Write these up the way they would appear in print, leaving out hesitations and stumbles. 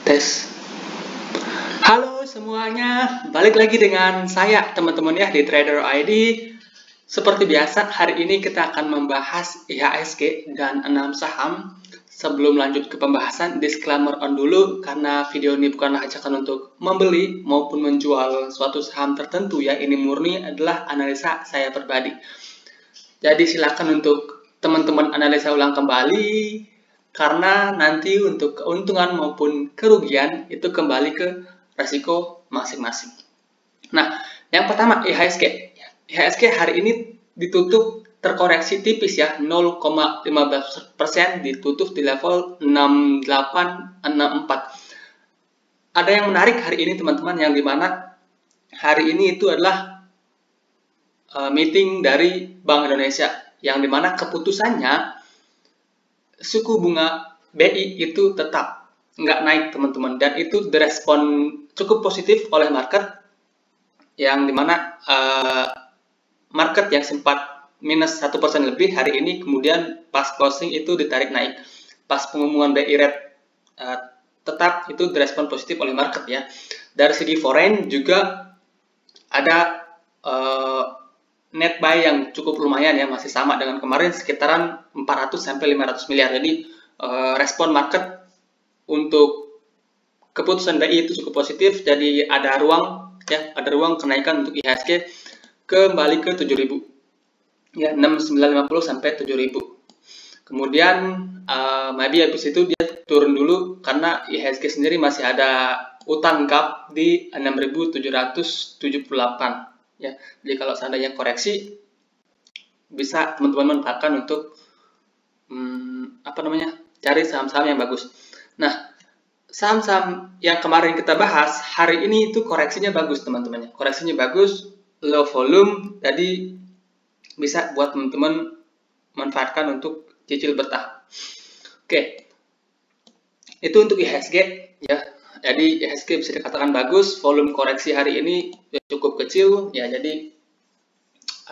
Tes. Halo semuanya, balik lagi dengan saya teman-teman ya di Trader ID. Seperti biasa, hari ini kita akan membahas IHSG dan 6 saham. Sebelum lanjut ke pembahasan, disclaimer on dulu karena video ini bukanlah ajakan untuk membeli maupun menjual suatu saham tertentu ya. Ini murni adalah analisa saya pribadi. Jadi silakan untuk teman-teman analisa ulang kembali, karena nanti untuk keuntungan maupun kerugian itu kembali ke resiko masing-masing. Nah, yang pertama IHSG. IHSG hari ini ditutup terkoreksi tipis ya, 0,15%, ditutup di level 6864. Ada yang menarik hari ini teman-teman, yang dimana hari ini itu adalah meeting dari Bank Indonesia, yang dimana keputusannya suku bunga BI itu tetap nggak naik teman-teman, dan itu direspon cukup positif oleh market, yang dimana market yang sempat minus 1% lebih hari ini kemudian pas closing itu ditarik naik. Pas pengumuman BI rate tetap itu direspon positif oleh market ya. Dari segi foreign juga ada net buy yang cukup lumayan ya, masih sama dengan kemarin sekitaran 400 sampai 500 miliar. Jadi respon market untuk keputusan BI itu cukup positif, jadi ada ruang ya, ada ruang kenaikan untuk IHSG kembali ke 7.000 ya, 6950 sampai 7.000. Kemudian maybe habis itu dia turun dulu karena IHSG sendiri masih ada utang gap di 6.778 ya. Jadi kalau seandainya koreksi, bisa teman-teman manfaatkan untuk cari saham-saham yang bagus. Nah, saham-saham yang kemarin kita bahas hari ini itu koreksinya bagus teman-teman. Koreksinya bagus, low volume, jadi bisa buat teman-teman manfaatkan untuk cicil bertahap. Oke, itu untuk IHSG ya. Jadi IHSG bisa dikatakan bagus, volume koreksi hari ini cukup kecil ya, jadi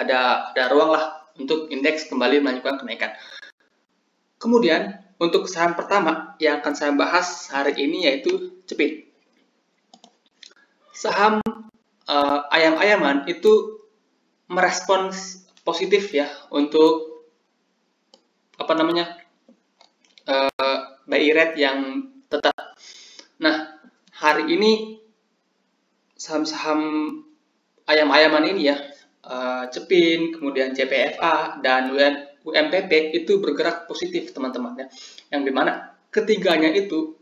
ada ruang lah untuk indeks kembali melanjutkan kenaikan. Kemudian untuk saham pertama yang akan saya bahas hari ini yaitu Cepin. Saham ayam-ayaman itu merespons positif ya untuk BI rate yang tetap. Nah, hari ini saham-saham ayam-ayaman ini ya, Cepin, kemudian CPFA dan UMPP itu bergerak positif teman-teman ya. Yang dimana ketiganya itu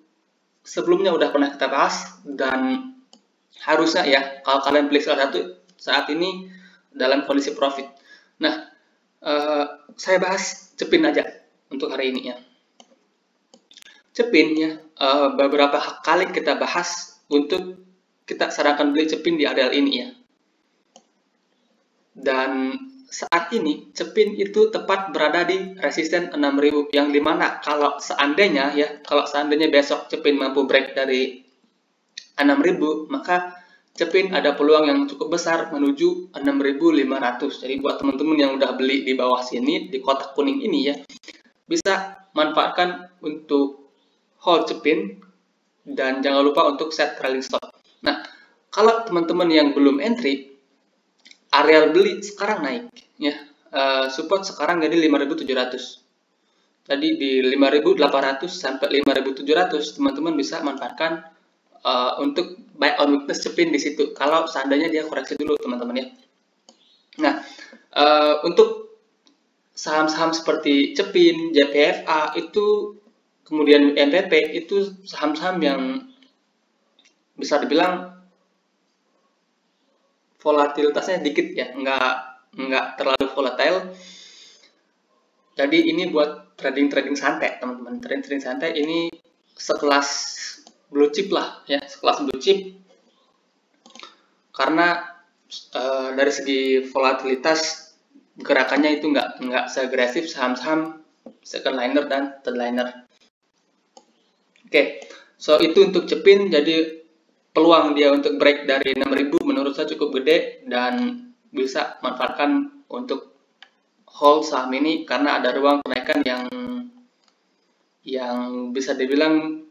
sebelumnya udah pernah kita bahas, dan harusnya ya kalau kalian beli salah satu saat ini dalam kondisi profit. Nah, saya bahas Cepin aja untuk hari ini ya. Cepin ya, beberapa kali kita bahas untuk kita sarankan beli Cepin di area ini ya. Dan saat ini Cepin itu tepat berada di resisten 6.000, yang dimana kalau seandainya besok Cepin mampu break dari 6.000, maka Cepin ada peluang yang cukup besar menuju 6.500. Jadi buat teman-teman yang udah beli di bawah sini di kotak kuning ini ya, bisa manfaatkan untuk hold Cepin, dan jangan lupa untuk set trailing stop. Nah, kalau teman-teman yang belum entry, area beli sekarang naik ya, support sekarang jadi 5.700. Jadi di 5.800 sampai 5.700 teman-teman bisa manfaatkan untuk buy on weakness Cepin di situ kalau seandainya dia koreksi dulu teman-teman ya. Nah, untuk saham-saham seperti Cepin, JPFA itu, kemudian MPP itu saham-saham yang bisa dibilang volatilitasnya dikit ya, nggak terlalu volatile. Jadi ini buat trading santai teman-teman. Trading santai ini sekelas blue chip lah ya, sekelas blue chip, karena dari segi volatilitas gerakannya itu nggak seagresif saham-saham second liner dan third liner. Oke, so itu untuk Cepin. Jadi peluang dia untuk break dari 6.000 menurut saya cukup gede, dan bisa manfaatkan untuk hold saham ini karena ada ruang kenaikan yang bisa dibilang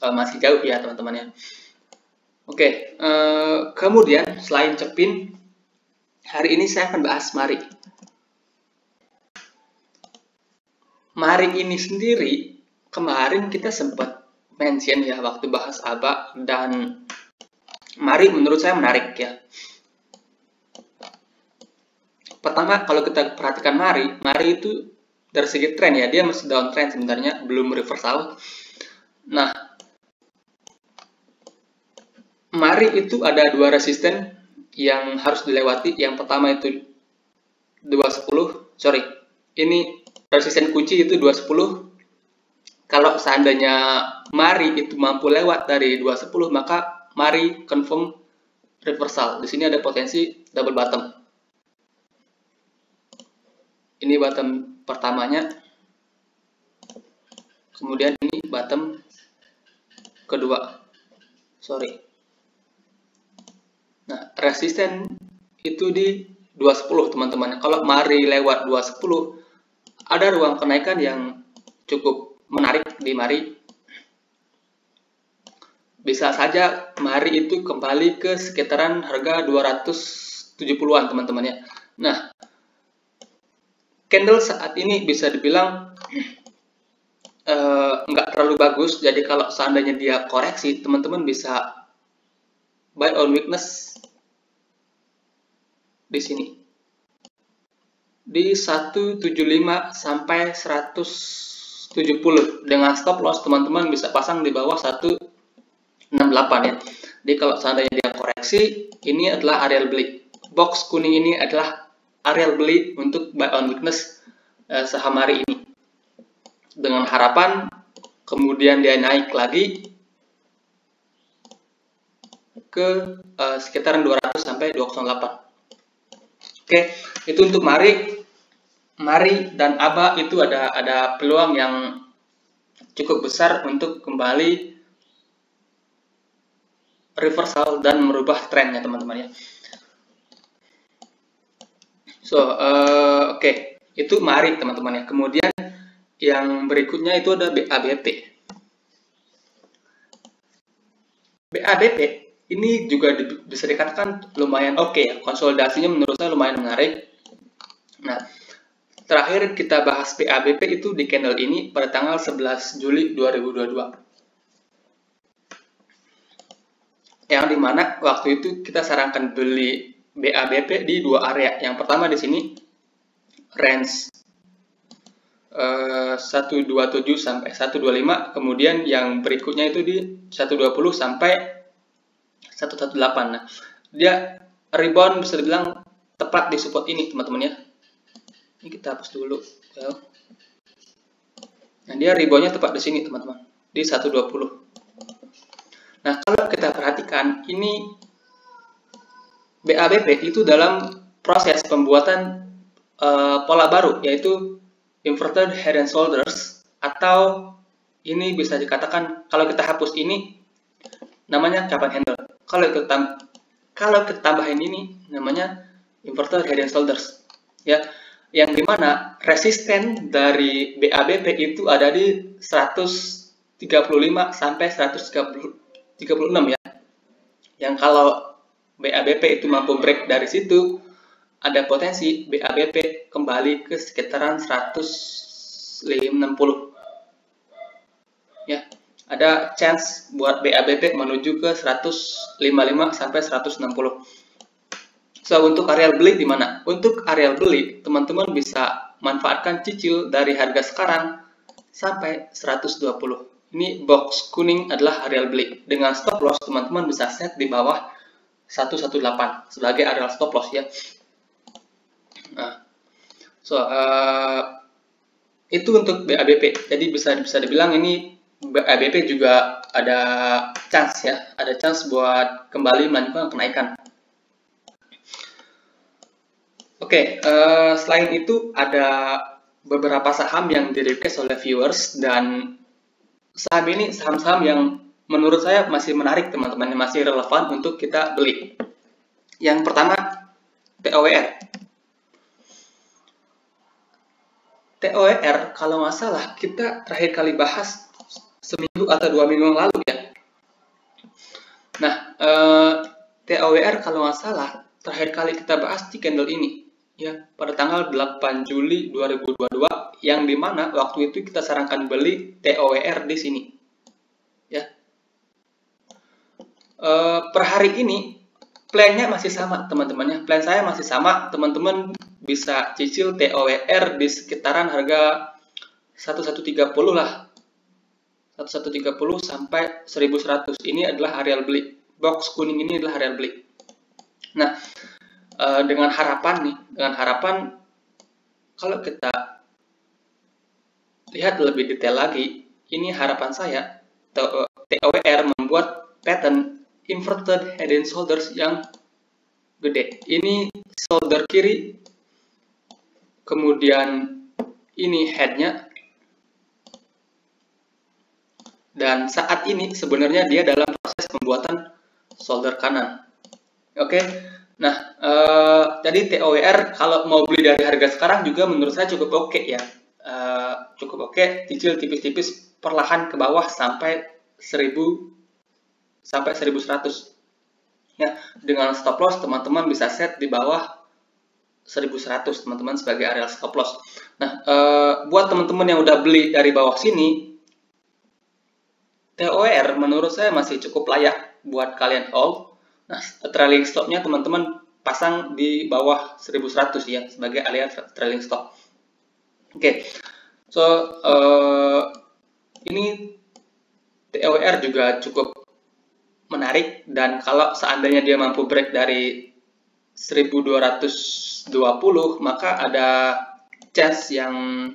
masih jauh ya teman-teman ya. Oke, kemudian selain Cepin, hari ini saya akan bahas Mari. Mari ini sendiri kemarin kita sempat mention ya waktu bahas ABA, dan Mari menurut saya menarik ya. Pertama, kalau kita perhatikan Mari itu dari segi tren ya, dia masih downtrend sebenarnya, belum reversal. Nah, Mari itu ada dua resisten yang harus dilewati. Yang pertama itu 210, sorry, ini resisten kunci itu 210. Kalau seandainya Mari itu mampu lewat dari 210, maka Mari confirm reversal. Di sini ada potensi double bottom. Ini bottom pertamanya, kemudian ini bottom kedua, sorry. Nah, resisten itu di 210 teman-teman. Kalau Mari lewat 210, ada ruang kenaikan yang cukup menarik di Mari. Bisa saja Mari itu kembali ke sekitaran harga 270-an teman-teman ya. Nah, candle saat ini bisa dibilang nggak terlalu bagus. Jadi kalau seandainya dia koreksi, teman-teman bisa buy on weakness di sini di 175 sampai 170 dengan stop loss. Teman-teman bisa pasang di bawah 168 ya. Jadi kalau seandainya dia koreksi, ini adalah area beli. Box kuning ini adalah area beli untuk buy on weakness saham Mari ini, dengan harapan kemudian dia naik lagi ke sekitaran 200 sampai 208. Oke, itu untuk Mari dan ABA itu ada peluang yang cukup besar untuk kembali reversal dan merubah trennya teman-teman ya. So, oke, itu Mari teman-teman ya. Kemudian yang berikutnya itu ada BABP. BABP ini juga bisa dikatakan lumayan oke ya. Konsolidasinya menurut saya lumayan menarik. Nah, terakhir kita bahas BABP itu di candle ini pada tanggal 11 Juli 2022. Yang dimana waktu itu kita sarankan beli BABP di dua area. Yang pertama di sini range 127 sampai 125, kemudian yang berikutnya itu di 120 sampai 118. Nah, dia rebound bisa dibilang tepat di support ini teman-teman ya. Ini kita hapus dulu. Nah, dia reboundnya tepat di sini teman-teman, di 120. Nah, kalau kita perhatikan ini BABP itu dalam proses pembuatan pola baru, yaitu inverted head and shoulders, atau ini bisa dikatakan kalau kita hapus ini namanya cup and handle. Kalau kita tambahin ini namanya inverted head and shoulders ya, yang dimana resisten dari BABP itu ada di 135 sampai 136 ya. Yang kalau BABP itu mampu break dari situ, ada potensi BABP kembali ke sekitaran 160 ya. Ada chance buat BABP menuju ke 155 sampai 160. So, untuk area beli di mana? Untuk area beli, teman-teman bisa manfaatkan cicil dari harga sekarang sampai 120. Ini box kuning adalah area beli. Dengan stop loss, teman-teman bisa set di bawah 118 sebagai area stop loss ya. Nah, so itu untuk BABP. Jadi bisa dibilang ini BABP juga ada chance ya, ada chance buat kembali melanjutkan kenaikan. Oke, selain itu ada beberapa saham yang di-request oleh viewers, dan saham ini saham-saham yang menurut saya masih menarik teman-teman, masih relevan untuk kita beli. Yang pertama, TOWR. TOWR kalau nggak salah kita terakhir kali bahas seminggu atau 2 minggu yang lalu ya. Nah, TOWR kalau nggak salah terakhir kali kita bahas di candle ini ya pada tanggal 8 Juli 2022 yang dimana waktu itu kita sarankan beli TOWR di sini ya. Per hari ini plan-nya masih sama teman-teman ya. Plan saya masih sama, teman-teman bisa cicil TOWR di sekitaran harga 1130 lah. 1130 sampai 1100. Ini adalah areal beli. Box kuning ini adalah areal beli. Nah, dengan harapan kalau kita lihat lebih detail lagi, ini harapan saya TOWR membuat pattern inverted head and shoulders yang gede. Ini shoulder kiri, kemudian ini headnya, dan saat ini sebenarnya dia dalam proses pembuatan shoulder kanan. Oke, nah jadi TOWR kalau mau beli dari harga sekarang juga menurut saya cukup oke ya, cukup oke, cicil tipis-tipis perlahan ke bawah sampai 1000 sampai 1100 ya. Dengan stop loss teman-teman bisa set di bawah 1100 teman-teman sebagai area stop loss. Nah, buat teman-teman yang udah beli dari bawah sini, TOWR menurut saya masih cukup layak buat kalian hold. Nah, trailing stopnya teman-teman pasang di bawah 1100 ya sebagai area trailing stop. Oke, so ini TOWR juga cukup menarik, dan kalau seandainya dia mampu break dari 1220 maka ada chance yang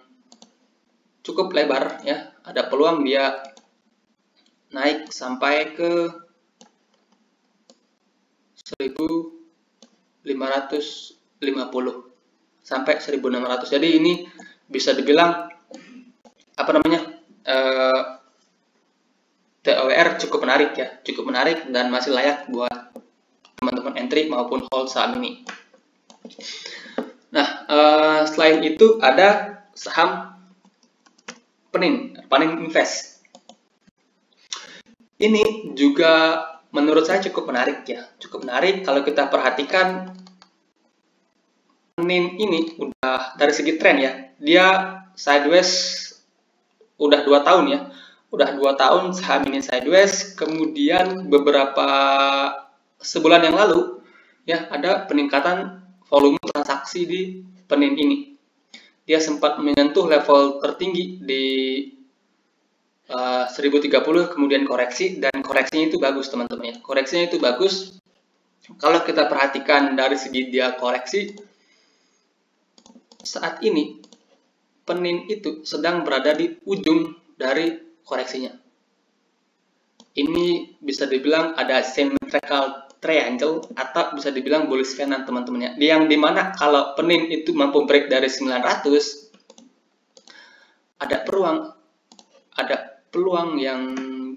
cukup lebar ya, ada peluang dia naik sampai ke 1550 sampai 1600. Jadi ini bisa dibilang apa namanya, TOWR cukup menarik ya, cukup menarik dan masih layak buat teman-teman entry maupun hold saham ini. Nah, selain itu ada saham Penin Invest. Ini juga menurut saya cukup menarik ya, cukup menarik kalau kita perhatikan. Penin ini udah dari segi tren ya, dia sideways udah 2 tahun ya, udah 2 tahun saham ini sideways. Kemudian beberapa sebulan yang lalu ya ada peningkatan volume transaksi di Penin ini. Dia sempat menyentuh level tertinggi di 1030, kemudian koreksi, dan koreksinya itu bagus teman-teman ya. Koreksinya itu bagus. Kalau kita perhatikan dari segi dia koreksi, saat ini Penin itu sedang berada di ujung dari koreksinya. Ini bisa dibilang ada symmetrical triangle atau bisa dibilang bullish candle teman-teman ya. Yang dimana kalau Penin itu mampu break dari 900, ada peluang yang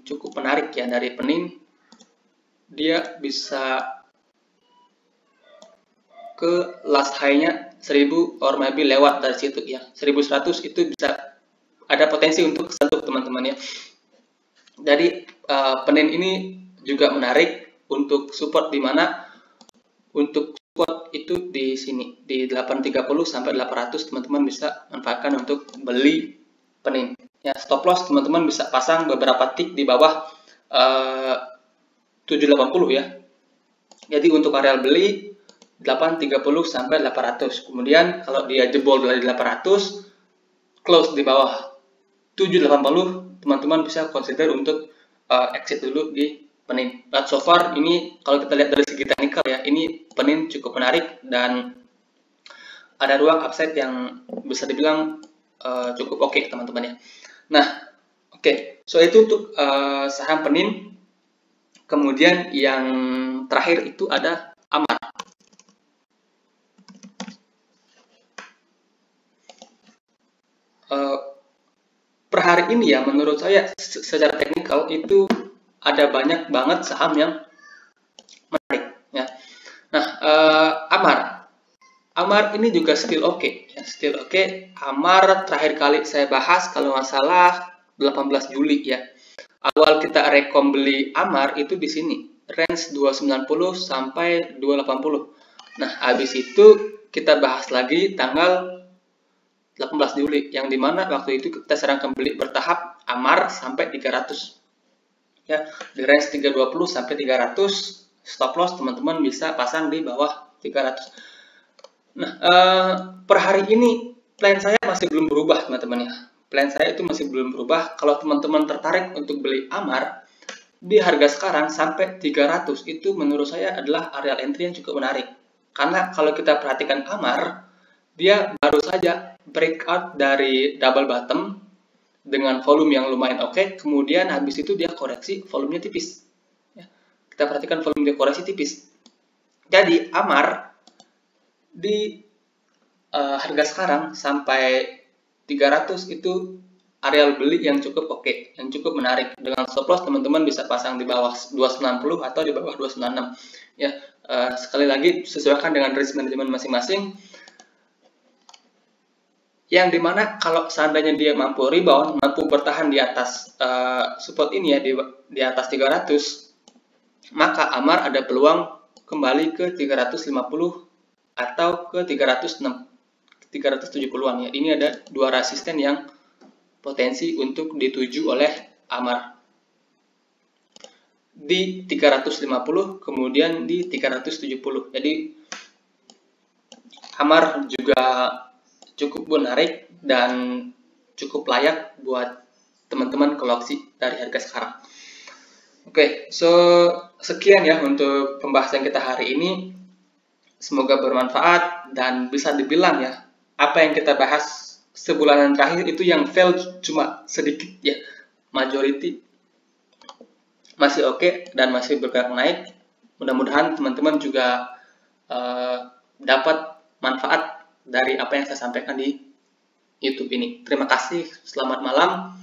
cukup menarik ya dari Penin. Dia bisa ke last high-nya 1000 or maybe lewat dari situ ya. 1100 itu bisa ada potensi untuk sentuh teman-teman ya. Jadi Penin ini juga menarik untuk support, di mana untuk support itu di sini di 830 sampai 800 teman-teman bisa manfaatkan untuk beli Penin. Ya, stop loss teman-teman bisa pasang beberapa tick di bawah 780 ya. Jadi untuk area beli 830 sampai 800. Kemudian kalau dia jebol dari 800, close di bawah 780, teman-teman bisa consider untuk exit dulu di Penin. But so far ini kalau kita lihat dari segi teknikal ya, ini Penin cukup menarik dan ada ruang upside yang bisa dibilang cukup oke teman-teman ya. Nah, oke. So itu untuk saham Penin. Kemudian yang terakhir itu ada Amar. Per hari ini ya, menurut saya secara teknikal itu ada banyak banget saham yang menarik ya. Nah, Amar ini juga still oke ya, still oke. Amar terakhir kali saya bahas kalau nggak salah 18 Juli ya. awal kita rekom beli Amar itu di sini, range 290 sampai 280. Nah, habis itu kita bahas lagi tanggal 18 Juli, yang dimana waktu itu kita sedang beli bertahap Amar sampai 300. Ya, di range 320 sampai 300, stop loss teman-teman bisa pasang di bawah 300. Nah, per hari ini plan saya masih belum berubah, teman-teman ya. Plan saya itu masih belum berubah. Kalau teman-teman tertarik untuk beli Amar di harga sekarang sampai 300, itu menurut saya adalah area entry yang cukup menarik. Karena kalau kita perhatikan Amar, dia baru saja breakout dari double bottom dengan volume yang lumayan oke, kemudian habis itu dia koreksi, volumenya tipis. Ya, kita perhatikan volume dia koreksi tipis. Jadi Amar di harga sekarang sampai 300 itu areal beli yang cukup oke, yang cukup menarik. Dengan stop loss teman-teman bisa pasang di bawah 290 atau di bawah 296. Ya, sekali lagi sesuaikan dengan risk management masing-masing. Yang dimana kalau seandainya dia mampu rebound, mampu bertahan di atas support ini ya, di atas 300, maka Amar ada peluang kembali ke 350 atau ke 370-an ya. Ini ada dua resisten yang potensi untuk dituju oleh Amar. Di 350 kemudian di 370. Jadi Amar juga cukup menarik dan cukup layak buat teman-teman koleksi dari harga sekarang. Oke, sekian ya untuk pembahasan kita hari ini. Semoga bermanfaat dan bisa dibilang ya, apa yang kita bahas sebulanan terakhir itu yang fail cuma sedikit ya. Majority masih oke dan masih bergerak naik. Mudah-mudahan teman-teman juga dapat manfaat dari apa yang saya sampaikan di YouTube ini. Terima kasih, selamat malam.